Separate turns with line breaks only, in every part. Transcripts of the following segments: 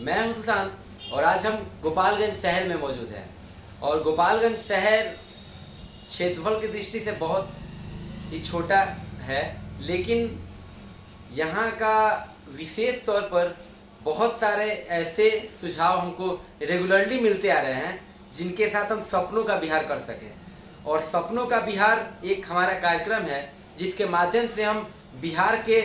मैं हूं सुशांत और आज हम गोपालगंज शहर में मौजूद हैं। और गोपालगंज शहर क्षेत्रफल की दृष्टि से बहुत ही छोटा है, लेकिन यहाँ का विशेष तौर पर बहुत सारे ऐसे सुझाव हमको रेगुलरली मिलते आ रहे हैं जिनके साथ हम सपनों का विहार कर सकें। और सपनों का विहार एक हमारा कार्यक्रम है जिसके माध्यम से हम बिहार के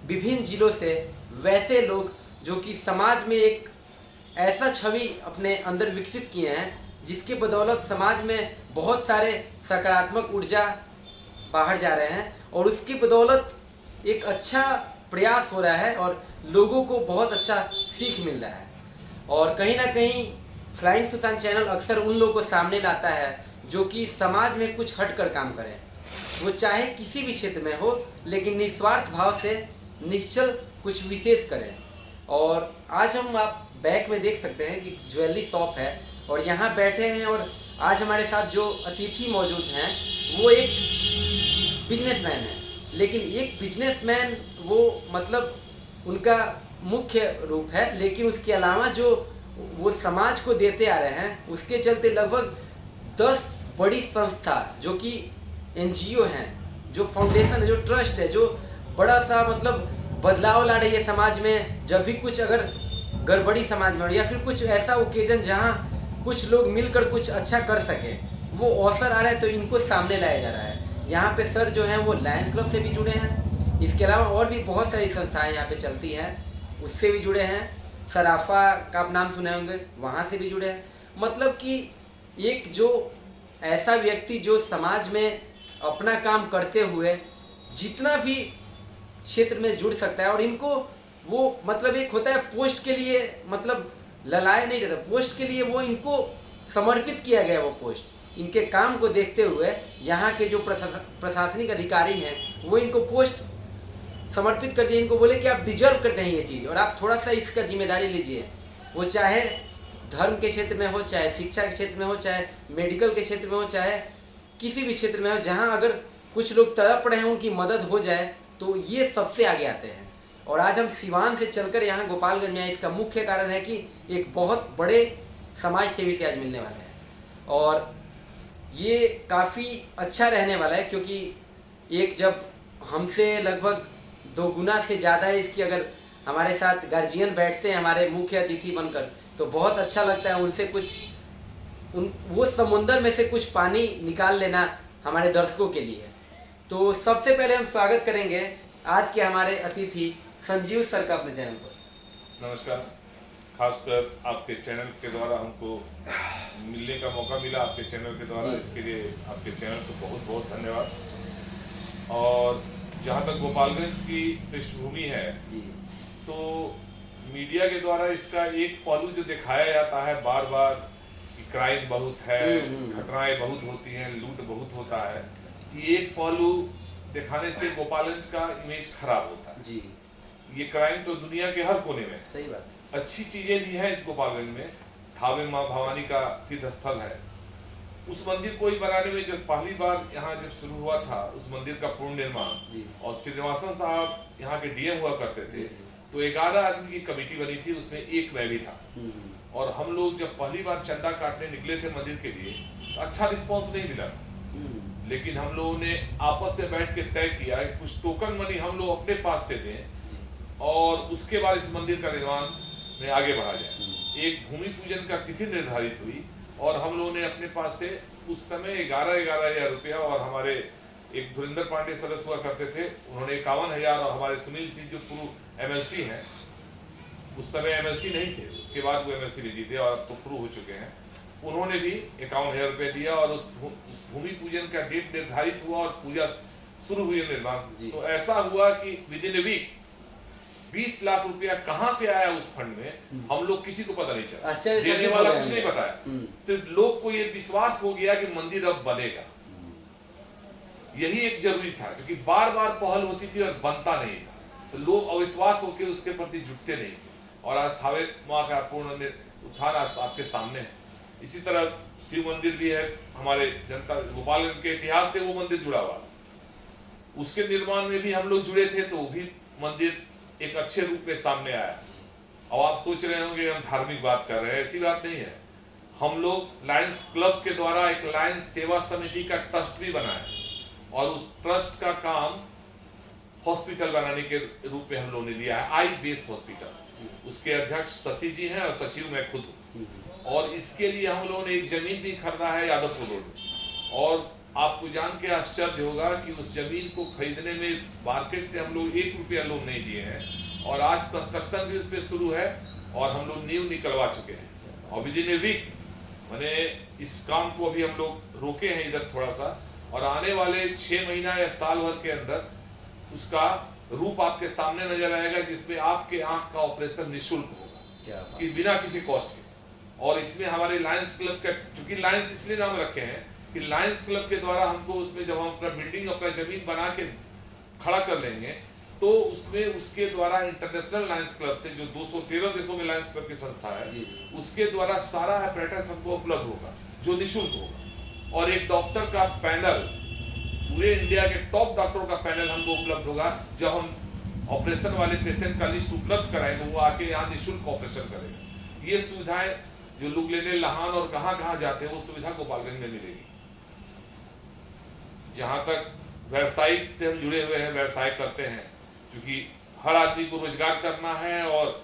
विभिन्न जिलों से वैसे लोग जो कि समाज में एक ऐसा छवि अपने अंदर विकसित किए हैं जिसकी बदौलत समाज में बहुत सारे सकारात्मक ऊर्जा बाहर जा रहे हैं और उसकी बदौलत एक अच्छा प्रयास हो रहा है और लोगों को बहुत अच्छा सीख मिल रहा है। और कहीं ना कहीं फ्लाइंग सुशांत चैनल अक्सर उन लोगों को सामने लाता है जो कि समाज में कुछ हटकर काम करें, वो चाहे किसी भी क्षेत्र में हो, लेकिन निस्वार्थ भाव से निश्चल कुछ विशेष करें। और आज हम आप बैक में देख सकते हैं कि ज्वेलरी शॉप है और यहाँ बैठे हैं और आज हमारे साथ जो अतिथि मौजूद हैं वो एक बिजनेसमैन है। लेकिन एक बिजनेसमैन वो मतलब उनका मुख्य रूप है, लेकिन उसके अलावा जो वो समाज को देते आ रहे हैं उसके चलते लगभग 10 बड़ी संस्था जो कि NGO हैं, जो फाउंडेशन है, जो ट्रस्ट है, जो बड़ा सा मतलब बदलाव ला रही है समाज में। जब भी कुछ अगर गड़बड़ी समाज में हो या फिर कुछ ऐसा ओकेजन जहाँ कुछ लोग मिलकर कुछ अच्छा कर सके, वो अवसर आ रहा है तो इनको सामने लाया जा रहा है। यहाँ पे सर जो हैं वो लायंस क्लब से भी जुड़े हैं, इसके अलावा और भी बहुत सारी संस्थाएं यहाँ पे चलती हैं उससे भी जुड़े हैं। सराफा का आप नाम सुने होंगे, वहाँ से भी जुड़े हैं। मतलब कि एक जो ऐसा व्यक्ति जो समाज में अपना काम करते हुए जितना भी क्षेत्र में जुड़ सकता है, और इनको वो मतलब एक होता है पोस्ट के लिए मतलब ललाए नहीं रहता, पोस्ट के लिए वो इनको समर्पित किया गया। वो पोस्ट इनके काम को देखते हुए यहाँ के जो प्रशासनिक अधिकारी हैं वो इनको पोस्ट समर्पित कर दिए, इनको बोले कि आप डिजर्व करते हैं ये चीज़ और आप थोड़ा सा इसका जिम्मेदारी लीजिए। वो चाहे धर्म के क्षेत्र में हो, चाहे शिक्षा के क्षेत्र में हो, चाहे मेडिकल के क्षेत्र में हो, चाहे किसी भी क्षेत्र में हो, जहाँ अगर कुछ लोग तड़प रहे हों उनकी मदद हो जाए तो ये सबसे आगे आते हैं। और आज हम सिवान से चलकर यहाँ गोपालगंज में आए, इसका मुख्य कारण है कि एक बहुत बड़े समाज सेवी से आज मिलने वाले हैं और ये काफ़ी अच्छा रहने वाला है, क्योंकि एक जब हमसे लगभग 2 गुना से ज़्यादा एज की अगर हमारे साथ गार्जियन बैठते हैं हमारे मुख्य अतिथि बनकर, तो बहुत अच्छा लगता है उनसे कुछ वो समुंदर में से कुछ पानी निकाल लेना हमारे दर्शकों के लिए। तो सबसे पहले हम स्वागत करेंगे आज के हमारे अतिथि संजीव सर का अपने चैनल पर।
नमस्कार। खासकर आपके चैनल के द्वारा हमको मिलने का मौका मिला, आपके चैनल के द्वारा, इसके लिए आपके चैनल को बहुत बहुत धन्यवाद। और जहाँ तक गोपालगंज की पृष्ठभूमि है तो मीडिया के द्वारा इसका एक पहलू जो दिखाया जाता है बार बार कि क्राइम बहुत है, घटनाएं बहुत होती हैं, लूट बहुत होता है, ये एक पहलू दिखाने से गोपालगंज का इमेज खराब होता है जी। ये क्राइम तो दुनिया के हर कोने में,
सही बात,
अच्छी चीजें भी हैं इस गोपालगंज में। थावे माँ भवानी का सिद्ध स्थल है, उस मंदिर को ही बनाने में जब पहली बार यहाँ जब शुरू हुआ था उस मंदिर का पूर्ण निर्माण, और श्रीनिवासन साहब यहाँ के DM हुआ करते थे, तो 11 आदमी की कमेटी बनी थी, उसमें एक मैं भी था। और हम लोग जब पहली बार चंदा काटने निकले थे मंदिर के लिए तो अच्छा रिस्पॉन्स नहीं मिला था, लेकिन हम लोगों ने आपस में बैठ के तय किया कि कुछ टोकन मनी हम लोग अपने पास से दें और उसके बाद इस मंदिर का निर्माण में आगे बढ़ा जाए। एक भूमि पूजन का तिथि निर्धारित हुई और हम लोगों ने अपने पास से उस समय 11,000 रुपया, और हमारे एक धुरिंदर पांडे सदस्य हुआ करते थे, उन्होंने 51,000, और हमारे सुनील सिंह जो पूर्व MLC हैं, उस समय MLC नहीं थे, उसके बाद वो MLC भी जीते और अब तो प्रूव हो चुके हैं, उन्होंने भी 51,000 रुपये दिया और उस भूमि पूजन का डेट निर्धारित हुआ और पूजा शुरू हुई निर्माण। तो ऐसा हुआ कि within a week 20 lakh रुपया कहाँ से आया उस फंड में हम लोग किसी को पता नहीं चला, देने वाला कुछ नहीं बताया, सिर्फ लोग को ये विश्वास हो गया कि मंदिर अब बनेगा। यही एक जरूरी था, क्योंकि बार बार पहल होती थी और बनता नहीं था, तो लोग अविश्वास होकर उसके प्रति जुटते नहीं थे। और आज थावे माँ का पूर्ण उत्थान आपके सामने है। इसी तरह शिव मंदिर भी है, हमारे जनता गोपालगंज के इतिहास से वो मंदिर जुड़ा हुआ, उसके निर्माण में भी हम लोग जुड़े थे, तो वो भी मंदिर एक अच्छे रूप में सामने आया। अब आप सोच रहे होंगे हम धार्मिक बात कर रहे हैं, ऐसी बात नहीं है। हम लोग लायंस क्लब के द्वारा एक लायंस सेवा समिति का ट्रस्ट भी बनाए और उस ट्रस्ट का काम हॉस्पिटल बनाने के रूप में हम लोगों ने लिया है, आई बेस हॉस्पिटल। उसके अध्यक्ष शशि जी हैं और सचिव मैं खुद हूँ। और इसके लिए हम लोगों ने एक जमीन भी खरीदा है यादवपुर रोड में। और आपको जान के आश्चर्य होगा कि उस जमीन को खरीदने में मार्केट से हम लोग 1 रुपया लोन नहीं दिए हैं और आज कंस्ट्रक्शन भी उस पर शुरू है और हम लोग नींव निकलवा चुके हैं। और विद इन ए वीक मैंने इस काम को अभी हम लोग रोके हैं इधर थोड़ा सा, और आने वाले 6 महीना या साल भर के अंदर उसका रूप आपके सामने नजर आएगा, जिसमें आपके आंख का ऑपरेशन निःशुल्क होगा कि बिना किसी कॉस्ट के। और इसमें हमारे लायंस क्लब का, चूंकि लायंस इसलिए नाम रखे हैं कि लायंस क्लब के द्वारा हमको उसमें जब हम अपना बिल्डिंग अपना जमीन बना के खड़ा कर लेंगे तो उसमें उसके द्वारा इंटरनेशनल लायंस क्लब से, जो 213 देशों में लायंस क्लब की संस्था है, उसके द्वारा सारा apparatus हमको उपलब्ध होगा जो निःशुल्क होगा। और एक डॉक्टर का पैनल, पूरे इंडिया के टॉप डॉक्टरों का पैनल हमको उपलब्ध होगा। जब हम ऑपरेशन वाले पेशेंट का लिस्ट उपलब्ध कराएं तो वो आके यहाँ निःशुल्क ऑपरेशन करेगा। ये सुविधाएं जो लोग लेने लहान और कहाँ जाते हैं वो सुविधा गोपालगंज में मिलेगी। जहाँ तक व्यवसायिक से हम जुड़े हुए हैं, व्यवसाय करते हैं, क्योंकि हर आदमी को रोजगार करना है और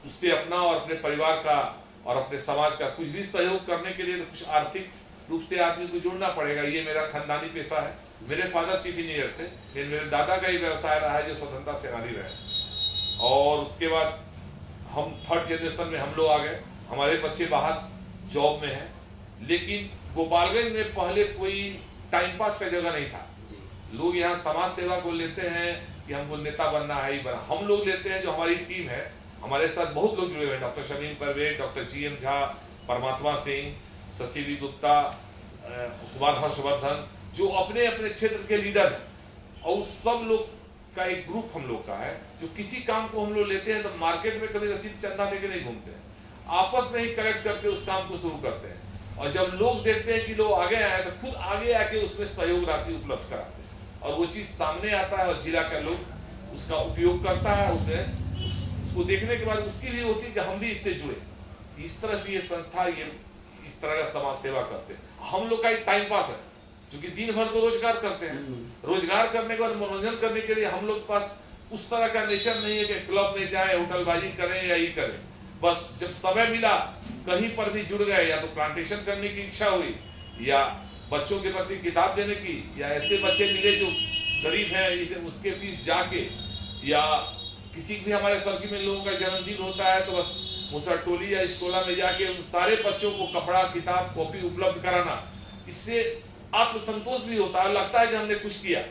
उससे अपना और अपने परिवार का और अपने समाज का कुछ भी सहयोग करने के लिए तो कुछ आर्थिक रूप से आदमी को जुड़ना पड़ेगा। ये मेरा खानदानी पेशा है। मेरे फादर चीफ इंजीनियर थे, लेकिन मेरे दादा का ही व्यवसाय रहा है जो स्वतंत्रता सेनानी रहे। और उसके बाद हम 3rd जनरेशन में हम लोग आ गए, हमारे बच्चे बाहर जॉब में हैं। लेकिन गोपालगंज में पहले कोई टाइम पास का जगह नहीं था। लोग यहाँ समाज सेवा को लेते हैं कि हमको नेता बनना है ही बना। हम लोग लेते हैं जो हमारी टीम है, हमारे साथ बहुत लोग जुड़े हुए हैं, doctor Shamim Parvez, doctor GM Jha, Parmatma Singh, Shashi V Gupta, Kumar Harshvardhan, जो अपने अपने क्षेत्र के लीडर हैं। और उस सब लोग का एक ग्रुप हम लोग का है जो किसी काम को हम लोग लेते हैं तो मार्केट में कभी रसीद चंदा लेके नहीं घूमते हैं, आपस में ही कलेक्ट करके उस काम को शुरू करते हैं। और जब लोग देखते हैं कि लोग आगे आए तो खुद आगे आके उसमें सहयोग राशि उपलब्ध कराते हैं और वो चीज सामने आता है और जिला का लोग उसका उपयोग करता है। उसको देखने के बाद उसकी भी होती है कि हम भी इससे जुड़े। इस तरह से ये संस्था ये इस तरह का समाज सेवा करते हैं। हम लोग का एक टाइम पास है, क्योंकि दिन भर तो रोजगार करते हैं। रोजगार करने के बाद मनोरंजन करने के लिए हम लोग के पास उस तरह का नेचर नहीं है कि क्लब में जाए, होटलबाजी करें या ये करें। बस जब समय मिला कहीं पर भी जुड़ गए, या तो प्लांटेशन करने की इच्छा हुई, या बच्चों के प्रति किताब देने की, या ऐसे बच्चे मिले जो गरीब हैं इसे उसके बीच जाके, या किसी भी हमारे सर्किल में लोगों का जन्मदिन होता है तो बस मुसर टोली या स्कूला में जाके उन सारे बच्चों को कपड़ा, किताब, कॉपी उपलब्ध कराना। इससे आत्मसंतोष भी होता है, लगता है कि हमने कुछ किया।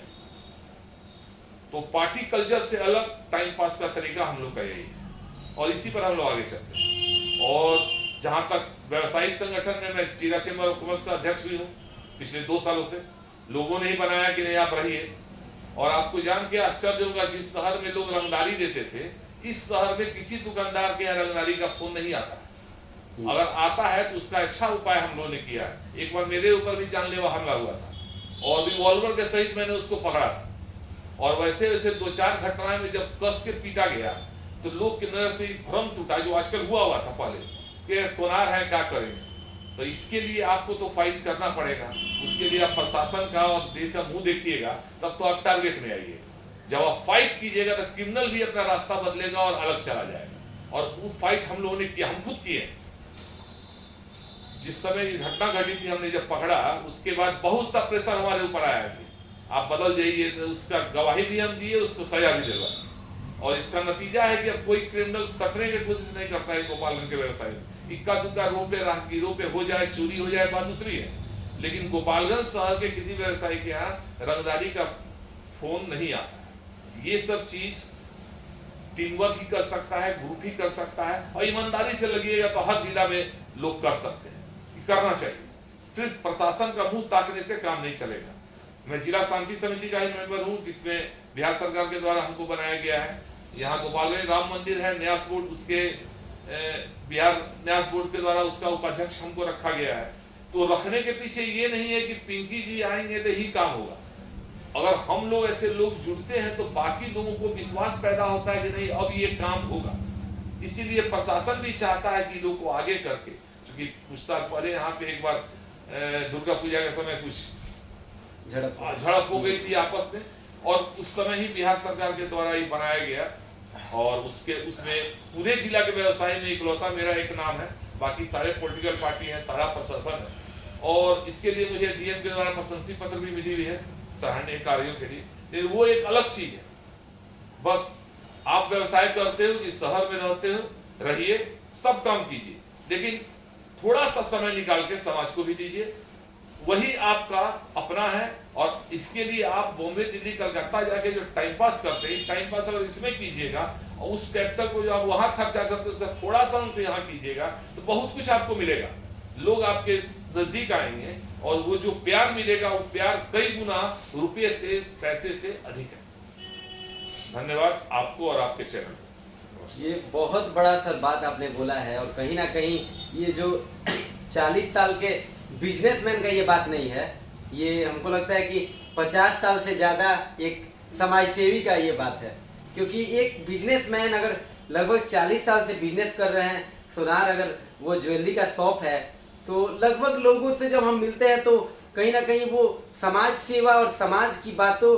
तो पार्टी कल्चर से अलग टाइम पास का तरीका हम लोग का यही है और इसी पर हम लोग आगे चलते हैं। और जहां तक व्यवसायिक संगठन में मैं चीरा चेंबर ऑफ कॉमर्स का अध्यक्ष भी हूँ पिछले 2 सालों से। लोगों ने ही बनाया कि नहीं आप रहिए। और आपको जान के आश्चर्य होगा, जिस शहर में लोग रंगदारी देते थे, इस शहर में किसी दुकानदार के यहाँ रंगदारी का फोन नहीं आता। अगर आता है तो उसका अच्छा उपाय हम लोगों ने किया है। एक बार मेरे ऊपर भी जानलेवा हमला हुआ था और रिवॉल्वर के सहित मैंने उसको पकड़ा था। और वैसे वैसे 2-4 घटनाएं में जब कस के पीटा गया तो लोग की नजर से भ्रम टूटा, जो आजकल हुआ था पहले कि सोनार है क्या करेंगे। तो इसके लिए आपको तो फाइट करना पड़ेगा। उसके लिए आप प्रशासन का और देश का मुंह देखिएगा, तब तो आप टारगेट में आइए। जब आप फाइट कीजिएगा तो क्रिमिनल भी अपना रास्ता बदलेगा और अलग चला जाएगा। और वो फाइट हम लोगों ने किया, हम खुद किए। जिस समय ये घटना घटी थी हमने जब पकड़ा, उसके बाद बहुत सा प्रेशर हमारे ऊपर आया कि आप बदल जाइए। तो उसका गवाही भी हम दिए, उसको सजा भी दिलवा। और इसका नतीजा है कि अब कोई क्रिमिनल सकने की कोशिश नहीं करता है गोपालगंज के व्यवसाय से। इक्का दुक्का रोड पे राहगीरों पे हो जाए, चोरी हो जाए, बात दूसरी है। लेकिन गोपालगंज शहर के किसी व्यवसायी के यहाँ रंगदारी का फोन नहीं आता है। ये सब चीज टीम वर्क ही कर सकता है, ग्रुप ही कर सकता है। और ईमानदारी से लगिएगा तो हर जिला में लोग कर सकते हैं, करना चाहिए। सिर्फ प्रशासन का मुंह ताकने से काम नहीं चलेगा। मैं जिला शांति समिति का ही मेंबर हूँ, जिसमें बिहार सरकार के द्वारा हमको बनाया गया है। यहाँ गोपालगंज राम मंदिर है, न्यास बोर्ड, उसके बिहार न्यास बोर्ड के द्वारा उसका उपाध्यक्ष हमको रखा गया है। तो रखने के पीछे ये नहीं है कि पिंकी जी आएंगे तो ही काम होगा। अगर हम लोग ऐसे लोग जुड़ते हैं तो बाकी लोगों को विश्वास पैदा होता है कि नहीं अब ये काम होगा। इसीलिए प्रशासन भी चाहता है कि लोग को आगे करके, क्योंकि कुछ साल पहले यहाँ पे एक बार दुर्गा पूजा के समय कुछ झड़प हो गई थी आपस में, और उस समय ही बिहार सरकार के द्वारा ही बनाया गया, और उसमें पूरे जिला के व्यवसायी में इकलौता मेरा एक नाम है, बाकी सारे पॉलिटिकल पार्टी हैं, सारा प्रशासन है। और इसके लिए मुझे डीएम के द्वारा प्रशंसी पत्र भी मिली हुई है सराहनीय कार्यों के लिए, लेकिन वो एक अलग चीज है। बस आप व्यवसाय करते हो, जिस शहर में रहते हो रहिए, सब काम कीजिए, लेकिन थोड़ा सा समय निकाल के समाज को भी दीजिए, वही आपका अपना है। और इसके लिए आप बॉम्बे, दिल्ली, कलकत्ता जाके जो टाइम पास करते हैं, टाइम पास अगर इसमें कीजिएगा और उस कैपिटल को जो आप वहां खर्चा करते उसका थोड़ा सा अंश यहाँ कीजिएगा, तो बहुत कुछ आपको मिलेगा। लोग आपके नजदीक आएंगे और वो जो प्यार मिलेगा वो प्यार कई गुना रुपये से, पैसे से अधिक है। धन्यवाद आपको और आपके चैनल को।
ये बहुत बड़ा सर बात आपने बोला है, और कहीं ना कहीं ये जो 40 साल के बिजनेसमैन का ये बात नहीं है, ये हमको लगता है कि 50 साल से ज़्यादा एक समाजसेवी का ये बात है। क्योंकि एक बिजनेसमैन अगर लगभग 40 साल से बिजनेस कर रहे हैं, सोनार अगर वो ज्वेलरी का शॉप है, तो लगभग लोगों से जब हम मिलते हैं तो कहीं ना कहीं वो समाज सेवा और समाज की बातों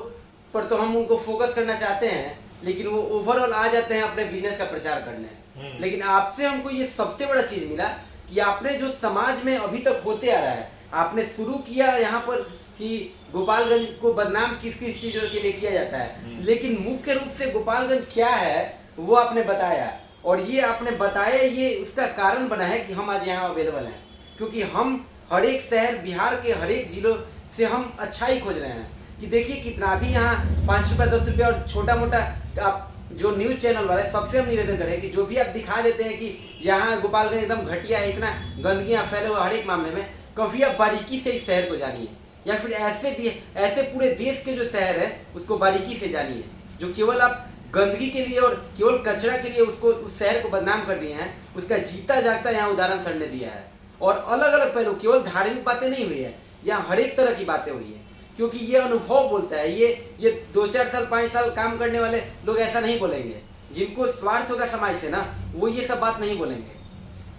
पर तो हम उनको फोकस करना चाहते हैं, लेकिन वो ओवरऑल आ जाते हैं अपने बिजनेस का प्रचार करने। लेकिन आपसे हमको ये सबसे बड़ा चीज़ मिला कि आपने जो समाज में अभी तक होते आ रहा है, आपने शुरू किया यहाँ पर कि गोपालगंज को बदनाम किस किस चीज़ों के लिए किया जाता है, लेकिन मुख्य रूप से गोपालगंज क्या है वो आपने बताया, और ये आपने बताया, ये उसका कारण बना है कि हम आज यहाँ अवेलेबल हैं। क्योंकि हम हर एक शहर, बिहार के हर एक जिलों से हम अच्छाई खोज रहे हैं कि देखिए कितना भी यहाँ 5 रुपये 10 रुपये और छोटा मोटा आप जो न्यूज़ चैनल वाले, सबसे हम निवेदन करें कि जो भी आप दिखा देते हैं कि यहाँ गोपालगंज एकदम घटिया है, इतना गंदगियाँ फैले हुए हर एक मामले में, कभी आप बारीकी से इस शहर को जानिए, या फिर ऐसे पूरे देश के जो शहर है उसको बारीकी से जानिए, जो केवल आप गंदगी के लिए और केवल कचरा के लिए उसको उस शहर को बदनाम कर दिए हैं, उसका जीता जागता यहाँ उदाहरण सर ने दिया है। और अलग अलग पहलू, केवल धार्मिक बातें नहीं हुई है, यहाँ हर एक तरह की बातें हुई है, क्योंकि ये अनुभव बोलता है। ये 2-4 साल 5 साल काम करने वाले लोग ऐसा नहीं बोलेंगे, जिनको स्वार्थ होगा समाज से ना, वो ये सब बात नहीं बोलेंगे।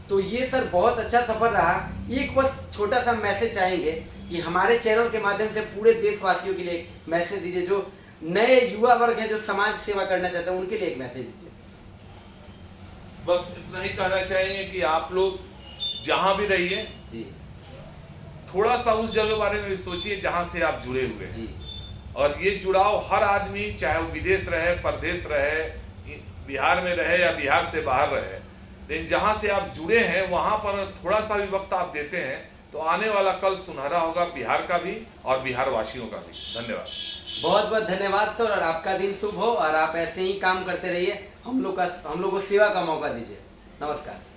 तो ये सर बहुत अच्छा सफर रहा। एक बस छोटा सा मैसेज चाहेंगे कि हमारे चैनल के माध्यम से पूरे देशवासियों के लिए एक मैसेज दीजिए, जो नए युवा वर्ग है जो समाज सेवा करना चाहते हैं, उनके लिए एक मैसेज दीजिए।
बस इतना ही कहना चाहेंगे कि आप लोग जहां भी रहिए
जी,
थोड़ा सा उस जगह बारे में सोचिए जहां से आप जुड़े हुए हैं।
जी,
और ये जुड़ाव हर आदमी, चाहे वो विदेश रहे, परदेश रहे, बिहार में रहे या बिहार से बाहर रहे, लेकिन जहां से आप जुड़े हैं वहां पर थोड़ा सा भी वक्त आप देते हैं तो आने वाला कल सुनहरा होगा, बिहार का भी और बिहार वासियों का भी। धन्यवाद,
बहुत बहुत धन्यवाद सर, और आपका दिन शुभ हो, और आप ऐसे ही काम करते रहिए, हम लोग को सेवा का मौका दीजिए। नमस्कार।